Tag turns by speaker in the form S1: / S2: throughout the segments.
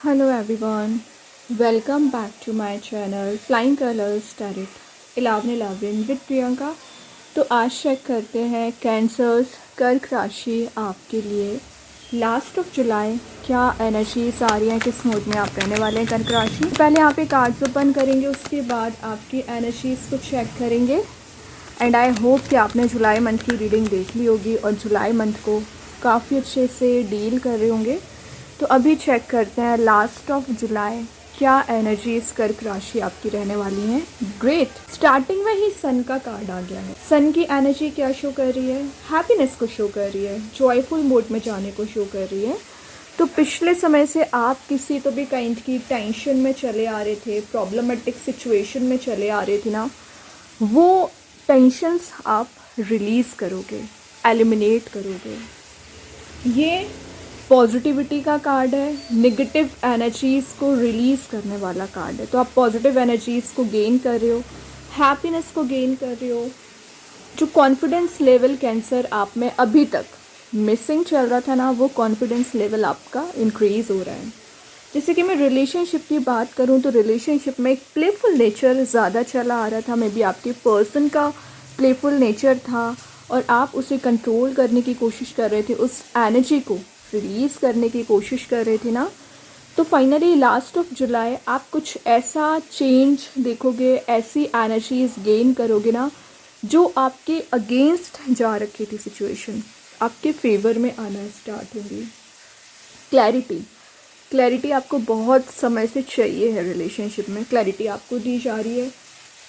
S1: Hello everyone, welcome back to my channel Flying Colors Tarot 11 with Priyanka. तो आज check करते हैं कैंसर्स कर्क राशि आपके लिए लास्ट ऑफ जुलाई क्या एनर्जीज आ रही हैं, किस मूड में आप रहने वाले हैं कर्क राशि। पहले यहाँ पे कार्ड्स ओपन करेंगे, उसके बाद आपकी एनर्जीज को चेक करेंगे। एंड आई होप कि आपने जुलाई मंथ की रीडिंग देख ली होगी और जुलाई मंथ को काफ़ी अच्छे से डील कर रहे होंगे। तो अभी चेक करते हैं लास्ट ऑफ जुलाई क्या एनर्जीज कर्क राशि आपकी रहने वाली हैं। ग्रेट, स्टार्टिंग में ही सन का कार्ड आ गया है। सन की एनर्जी क्या शो कर रही है? हैप्पीनेस को शो कर रही है, जॉयफुल मोड में जाने को शो कर रही है। तो पिछले समय से आप किसी तो भी काइंड की टेंशन में चले आ रहे थे, प्रॉब्लमेटिक सिचुएशन में चले आ रहे थे ना, वो टेंशन्स आप रिलीज़ करोगे, एलिमिनेट करोगे। ये पॉजिटिविटी का कार्ड है, नेगेटिव एनर्जीज़ को रिलीज़ करने वाला कार्ड है। तो आप पॉजिटिव एनर्जीज़ को गेन कर रहे हो, हैप्पीनेस को गेन कर रहे हो। जो कॉन्फिडेंस लेवल कैंसर आप में अभी तक मिसिंग चल रहा था ना, वो कॉन्फिडेंस लेवल आपका इंक्रीज़ हो रहा है। जैसे कि मैं रिलेशनशिप की बात करूं तो रिलेशनशिप में एक प्लेफुल नेचर ज़्यादा चला आ रहा था। मे बी आपके पर्सन का प्लेफुल नेचर था और आप उसे कंट्रोल करने की कोशिश कर रहे थे, उस एनर्जी को रिलीज़ करने की कोशिश कर रहे थे ना। तो फाइनली लास्ट ऑफ जुलाई आप कुछ ऐसा चेंज देखोगे, ऐसी एनर्जीज गेन करोगे ना जो आपके अगेंस्ट जा रखी थी सिचुएशन, आपके फेवर में आना स्टार्ट होगी। क्लैरिटी आपको बहुत समय से चाहिए है। रिलेशनशिप में क्लैरिटी आपको दी जा रही है।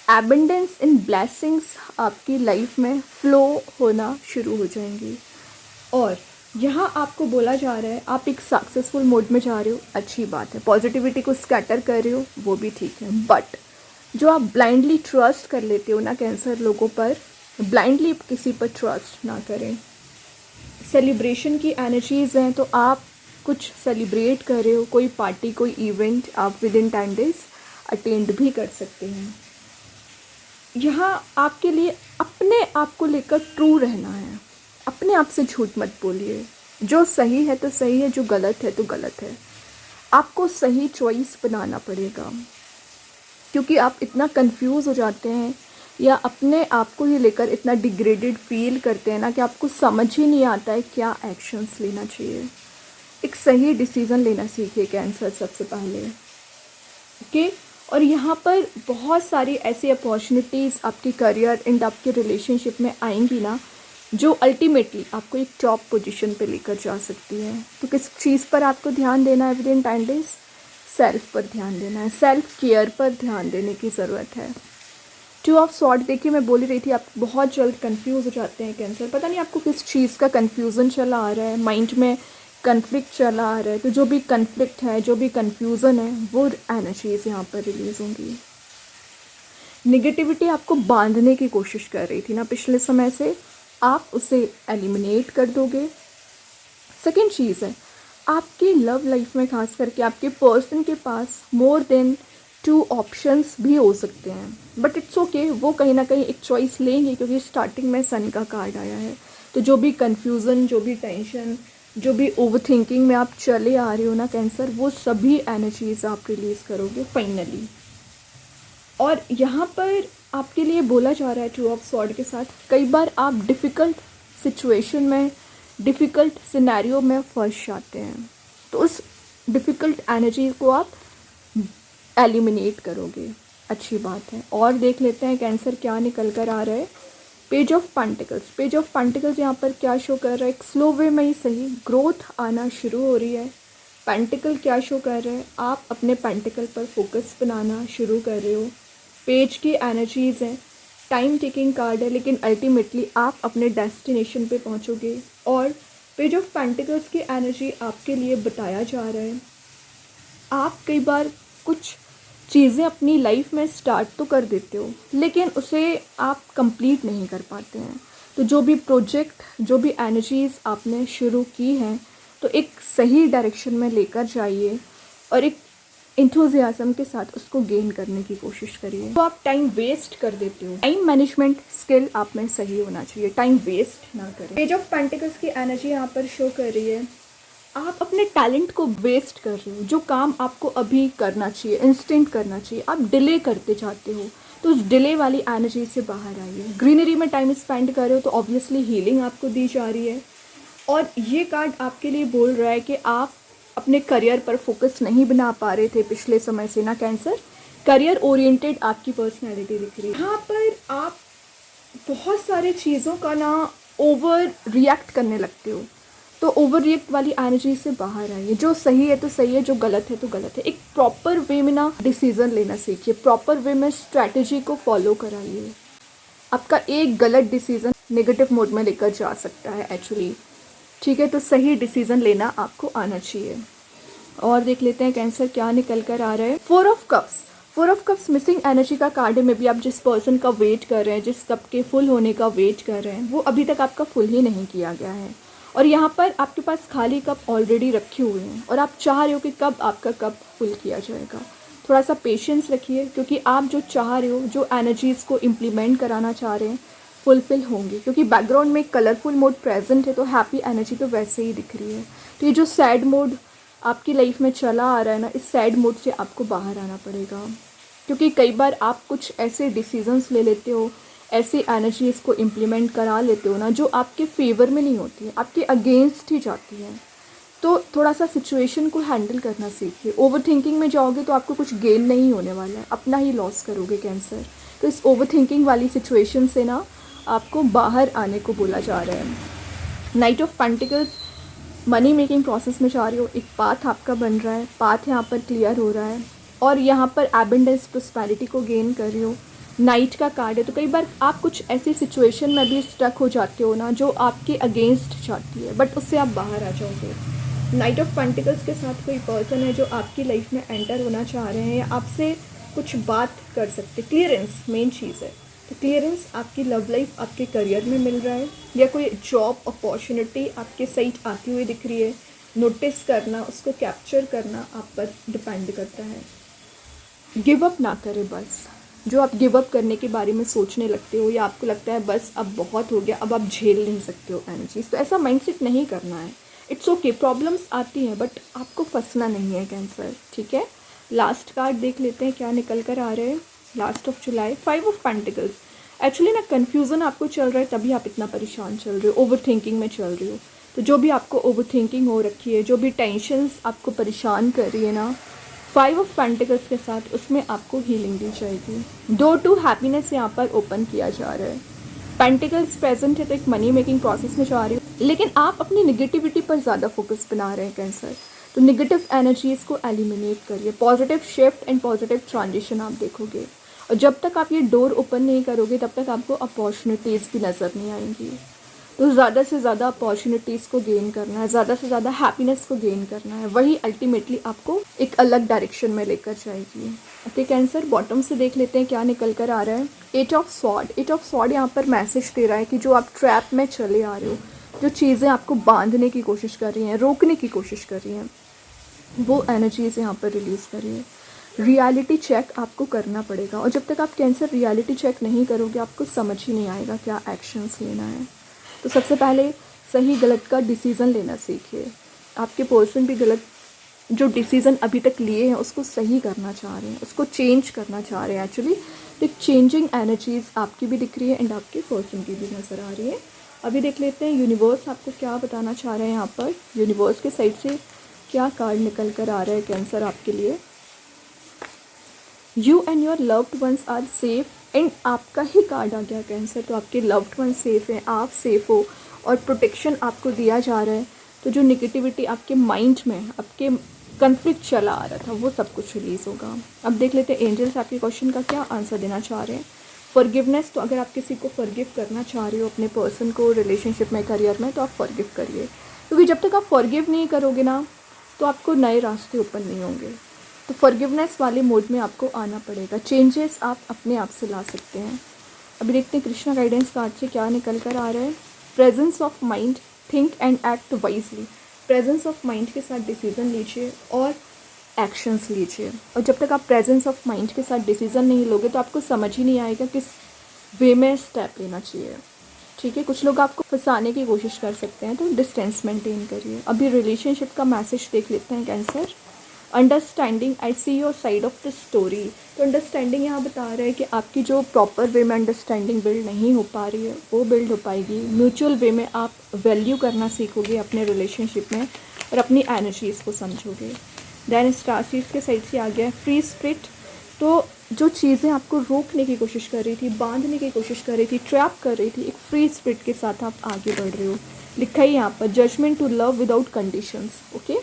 S1: एबंडेंस इन ब्लेसिंग्स आपकी लाइफ में फ्लो होना शुरू हो जाएंगी। और यहाँ आपको बोला जा रहा है आप एक सक्सेसफुल मोड में जा रहे हो, अच्छी बात है। पॉजिटिविटी को स्कैटर कर रहे हो, वो भी ठीक है। बट जो आप ब्लाइंडली ट्रस्ट कर लेते हो ना कैंसर लोगों पर, ब्लाइंडली किसी पर ट्रस्ट ना करें। सेलिब्रेशन की एनर्जीज हैं तो आप कुछ सेलिब्रेट कर रहे हो, कोई पार्टी, कोई इवेंट आप विद इन 10 डेज अटेंड भी कर सकते हैं। यहाँ आपके लिए अपने आप को लेकर ट्रू रहना है। अपने आप से झूठ मत बोलिए। जो सही है तो सही है, जो गलत है तो गलत है। आपको सही चॉइस बनाना पड़ेगा, क्योंकि आप इतना कंफ्यूज हो जाते हैं या अपने आप को ये लेकर इतना डिग्रेडेड फील करते हैं ना कि आपको समझ ही नहीं आता है क्या एक्शंस लेना चाहिए। एक सही डिसीज़न लेना सीखिए कैंसर सबसे पहले, ओके। और यहाँ पर बहुत सारी ऐसी अपॉर्चुनिटीज़ आपके करियर एंड आपके रिलेशनशिप में आएंगी ना, जो अल्टीमेटली आपको एक टॉप पोजीशन पे लेकर जा सकती है। तो किस चीज़ पर आपको ध्यान देना है विद इन 10 डेज? सेल्फ पर ध्यान देना है, सेल्फ केयर पर ध्यान देने की ज़रूरत है। 2 ऑफ सॉर्ड, देखिए मैं बोल रही थी आप बहुत जल्द कंफ्यूज हो जाते हैं कैंसर। पता नहीं आपको किस चीज़ का कन्फ्यूज़न चला आ रहा है, माइंड में कन्फ्लिक्ट चला आ रहा है। तो जो भी कन्फ्लिक्ट है, जो भी कन्फ्यूज़न है, वो एनर्जीज यहाँ पर रिलीज़ होंगी। निगेटिविटी आपको बांधने की कोशिश कर रही थी ना पिछले समय से, आप उसे एलिमिनेट कर दोगे। सेकेंड चीज़ है, आपकी लव लाइफ में खास करके आपके पर्सन के पास मोर देन 2 ऑप्शंस भी हो सकते हैं, बट इट्स ओके, वो कहीं ना कहीं एक चॉइस लेंगे क्योंकि स्टार्टिंग में सन का कार्ड आया है। तो जो भी कन्फ्यूज़न, जो भी टेंशन, जो भी ओवर थिंकिंग में आप चले आ रहे हो ना कैंसर, वो सभी एनर्जीज आप रिलीज़ करोगे फाइनली। और यहाँ पर आपके लिए बोला जा रहा है 2 ऑफ सॉर्ड के साथ, कई बार आप डिफ़िकल्ट सिचुएशन में, डिफ़िकल्ट सिनेरियो में फंस जाते हैं। तो उस डिफ़िकल्ट एनर्जी को आप एलिमिनेट करोगे, अच्छी बात है। और देख लेते हैं कैंसर क्या निकल कर आ रहा है। Page of pentacles, page of pentacles यहाँ पर क्या शो कर रहा है? एक स्लो वे में ही सही ग्रोथ आना शुरू हो रही है। पेंटिकल क्या शो कर रहा है? आप अपने पेंटिकल पर फोकस बनाना शुरू कर रहे हो। पेज की एनर्जीज़ हैं, टाइम टेकिंग कार्ड है, लेकिन अल्टीमेटली आप अपने डेस्टिनेशन पे पहुंचोगे। और पेज ऑफ पेंटिकल्स की एनर्जी आपके लिए बताया जा रहा है आप कई बार कुछ चीज़ें अपनी लाइफ में स्टार्ट तो कर देते हो, लेकिन उसे आप कंप्लीट नहीं कर पाते हैं। तो जो भी प्रोजेक्ट, जो भी एनर्जीज़ आपने शुरू की हैं, तो एक सही डायरेक्शन में लेकर जाइए और एक इंथुजियाज्म के साथ उसको गेन करने की कोशिश करिए। तो आप टाइम वेस्ट कर देते हो, टाइम मैनेजमेंट स्किल आप में सही होना चाहिए, टाइम वेस्ट ना करें। पेज ऑफ पेंटिकल्स की एनर्जी यहाँ पर शो कर रही है आप अपने टैलेंट को वेस्ट कर रहे हो। जो काम आपको अभी करना चाहिए, इंस्टेंट करना चाहिए, आप डिले करते जाते हो। तो उस डिले वाली एनर्जी से बाहर आइए। ग्रीनरी में टाइम स्पेंड कर रहे हो तो ऑब्वियसली हीलिंग आपको दी जा रही है। और ये कार्ड आपके लिए बोल रहा है कि आप अपने करियर पर फोकस नहीं बना पा रहे थे पिछले समय से ना कैंसर। करियर ओरिएंटेड आपकी पर्सनैलिटी दिख रही है। यहाँ पर आप बहुत सारे चीज़ों का ना ओवर रिएक्ट करने लगते हो। तो ओवर रिएक्ट वाली एनर्जी से बाहर आइए। जो सही है तो सही है, जो गलत है तो गलत है। एक प्रॉपर वे में ना डिसीजन लेना सीखिए, प्रॉपर वे में स्ट्रैटेजी को फॉलो कराइए। आपका एक गलत डिसीजन नेगेटिव मोड में लेकर जा सकता है एक्चुअली, ठीक है। तो सही डिसीजन लेना आपको आना चाहिए। और देख लेते हैं कैंसर क्या निकल कर आ रहा है। 4 ऑफ कप्स मिसिंग एनर्जी का कार्ड है। में भी आप जिस पर्सन का वेट कर रहे हैं, जिस कप के फुल होने का वेट कर रहे हैं, वो अभी तक आपका फुल ही नहीं किया गया है। और यहाँ पर आपके पास खाली कप ऑलरेडी रखे हुए हैं और आप चाह रहे हो कि कब आपका कप फुल किया जाएगा। थोड़ा सा पेशेंस रखिए, क्योंकि आप जो चाह रहे हो, जो एनर्जीज़ को इम्प्लीमेंट कराना चाह रहे हैं, फुलफिल होंगे। क्योंकि बैकग्राउंड में कलरफुल मोड प्रेजेंट है, तो हैप्पी एनर्जी तो वैसे ही दिख रही है। तो ये जो सैड मोड आपकी लाइफ में चला आ रहा है ना, इस सैड मोड से आपको बाहर आना पड़ेगा। क्योंकि कई बार आप कुछ ऐसे डिसीजंस ले लेते हो, ऐसी एनर्जीज़ को इम्प्लीमेंट करा लेते हो ना, जो आपके फेवर में नहीं होती है, आपके अगेंस्ट ही जाती है। तो थोड़ा सा सिचुएशन को हैंडल करना सीखिए। ओवर थिंकिंग में जाओगे तो आपको कुछ गेन नहीं होने वाला है, अपना ही लॉस करोगे कैंसर। तो इस ओवर थिंकिंग वाली सिचुएशन से ना आपको बाहर आने को बोला जा रहा है। Night of pentacles money making process में जा रही हो, एक पाथ आपका बन रहा है, पाथ यहाँ पर क्लियर हो रहा है। और यहाँ पर एबंडेंस प्रोस्पेरिटी को गेन कर रही हो। नाइट का कार्ड है, तो कई बार आप कुछ ऐसी सिचुएशन में भी स्टक हो जाते हो ना, जो आपके अगेंस्ट जाती है, बट उससे आप बाहर आ जाओगे। नाइट ऑफ पेंटिकल्स के साथ कोई पर्सन है जो आपकी लाइफ में एंटर होना चाह रहे हैं, या आपसे कुछ बात कर सकते। क्लियरेंस मेन चीज़ है। तो क्लियरेंस आपकी लव लाइफ, आपके करियर में मिल रहा है, या कोई जॉब अपॉर्चुनिटी आपके साइड आती हुई दिख रही है। नोटिस करना, उसको कैप्चर करना आप पर डिपेंड करता है। गिव अप ना करें बस। जो आप गिव अप करने के बारे में सोचने लगते हो, या आपको लगता है बस अब बहुत हो गया, अब आप झेल नहीं सकते हो एनर्जीज, तो ऐसा माइंडसेट नहीं करना है। इट्स ओके, प्रॉब्लम्स आती हैं, बट आपको फंसना नहीं है कैंसर, ठीक है। लास्ट कार्ड देख लेते हैं क्या निकल कर आ रहे हैं। Last of July, 5 of pentacles. Actually ना कन्फ्यूज़न आपको चल रहा है, तभी आप इतना परेशान चल रहे हो, ओवर थिंकिंग में चल रहे हो। तो जो भी आपको ओवर थिंकिंग हो रखी है, जो भी टेंशन्स आपको परेशान कर रही है ना, 5 ऑफ पेंटिकल्स के साथ उसमें आपको हीलिंग दी जाएगी। डोर टू हैप्पीनेस यहाँ पर ओपन किया जा रहा है। पेंटिकल्स प्रेजेंट है, तो एक मनी मेकिंग प्रोसेस में जा रही हो, लेकिन आप अपनी निगेटिविटी पर ज़्यादा फोकस बना रहे हैं कैंसर। तो निगेटिव एनर्जीज़ को एलिमिनेट करिए। Positive shift and positive transition आप देखोगे। और जब तक आप ये डोर ओपन नहीं करोगे, तब तक आपको अपॉर्चुनिटीज़ भी नज़र नहीं आएंगी। तो ज़्यादा से ज़्यादा अपॉर्चुनिटीज़ को गेन करना है, ज़्यादा से ज़्यादा हैप्पीनेस को गेन करना है, वही अल्टीमेटली आपको एक अलग डायरेक्शन में लेकर जाएगी। ओके कैंसर, बॉटम से देख लेते हैं क्या निकल कर आ रहा है। 8 ऑफ सॉर्ड। 8 ऑफ सॉर्ड यहाँ पर मैसेज दे रहा है कि जो आप ट्रैप में चले आ रहे हो, जो चीज़ें आपको बांधने की कोशिश कर रही हैं, रोकने की कोशिश कर रही हैं, वो एनर्जीज यहाँ पर रिलीज़ करिए। रियलिटी चेक आपको करना पड़ेगा, और जब तक आप कैंसर रियलिटी चेक नहीं करोगे, आपको समझ ही नहीं आएगा क्या एक्शंस लेना है। तो सबसे पहले सही गलत का डिसीज़न लेना सीखिए। आपके पर्सन भी गलत जो डिसीज़न अभी तक लिए हैं, उसको सही करना चाह रहे हैं, उसको चेंज करना चाह रहे हैं एक्चुअली। तो एक चेंजिंग एनर्जीज़ आपकी भी दिख रही है एंड आपके पर्सन की भी नज़र आ रही है। अभी देख लेते हैं यूनिवर्स आपको क्या बताना चाह रहे हैं। यहाँ पर यूनिवर्स के साइड से क्या कार्ड निकल कर आ रहा है कैंसर आपके लिए। You and your loved ones are safe, and आपका ही कार्ड आ गया कैंसर। तो आपके लव्ड वन सेफ हैं, आप सेफ हो, और प्रोटेक्शन आपको दिया जा रहा है। तो जो निगेटिविटी आपके माइंड में, आपके कन्फ्लिक्ट चला आ रहा था, वो सब कुछ रिलीज़ होगा। अब देख लेते हैं एंजल्स आपके क्वेश्चन का क्या आंसर देना चाह रहे हैं। फॉरगिवनेस, तो अगर आप किसी को फॉरगिव करना चाह रहे हो, अपने पर्सन को, रिलेशनशिप में, करियर में, तो आप फॉरगिव करिए। क्योंकि जब तक आप फॉरगिव नहीं करोगे ना, तो आपको नए रास्ते ओपन नहीं होंगे। तो फॉरगिवनेस वाले मोड में आपको आना पड़ेगा। चेंजेस आप अपने आप से ला सकते हैं। अभी देखते हैं कृष्णा गाइडेंस कार्ड से क्या निकल कर आ रहा है। Presence of mind, think and act wisely. Presence of mind के साथ डिसीजन लीजिए और एक्शंस लीजिए। और जब तक आप प्रेजेंस ऑफ माइंड के साथ डिसीजन नहीं लोगे, तो आपको समझ ही नहीं आएगा किस वे में स्टेप लेना चाहिए, ठीक है। कुछ लोग आपको फंसाने की कोशिश कर सकते हैं, तो डिस्टेंस मेंटेन करिए। अभी रिलेशनशिप का मैसेज देख लेते हैं cancer. Understanding, I see your side of the story. तो अंडरस्टैंडिंग यहाँ बता रहा है कि आपकी जो प्रॉपर वे में अंडरस्टैंडिंग बिल्ड नहीं हो पा रही है, वो बिल्ड हो पाएगी। म्यूचुअल वे में आप वैल्यू करना सीखोगे अपने रिलेशनशिप में और अपनी एनर्जीज़ को समझोगे। देन स्टार सीड्स के साइड से आ गया फ्री स्पिरिट। तो जो चीज़ें आपको रोकने की कोशिश कर रही थी, बांधने की कोशिश कर रही थी, ट्रैप कर रही थी, एक फ्री स्पिरिट के साथ आप आगे बढ़ रहे हो। लिखा ही यहाँ पर judgement to love without conditions. Okay.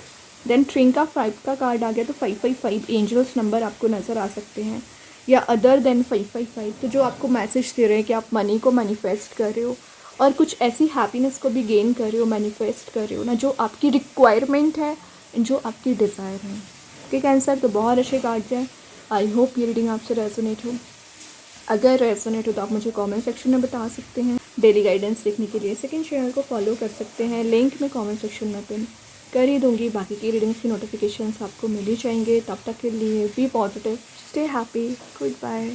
S1: Then ट्रिंका 5 का कार्ड आ गया, तो 555 एंजल्स नंबर आपको नज़र आ सकते हैं, या अदर देन 555। तो जो आपको मैसेज दे रहे हैं कि आप मनी को मैनिफेस्ट कर रहे हो और कुछ ऐसी हैप्पीनेस को भी गेन कर रहे हो, मैनिफेस्ट कर रहे हो ना, जो आपकी रिक्वायरमेंट है, जो आपकी डिज़ायर है। ओके कैंसर, तो बहुत अच्छे कार्ड्स हैं। आई होप ये रीडिंग आपसे रेजोनेट हो। अगर रेजोनेट हो तो आप मुझे कमेंट सेक्शन में बता सकते हैं। डेली गाइडेंस देखने के लिए सेकंड चैनल को फॉलो कर सकते हैं, लिंक मैं कमेंट सेक्शन में पिन कर ही दूँगी। बाकी की रीडिंग्स की नोटिफिकेशंस आपको मिल ही जाएंगे। तब तक के लिए be positive, stay happy, good bye.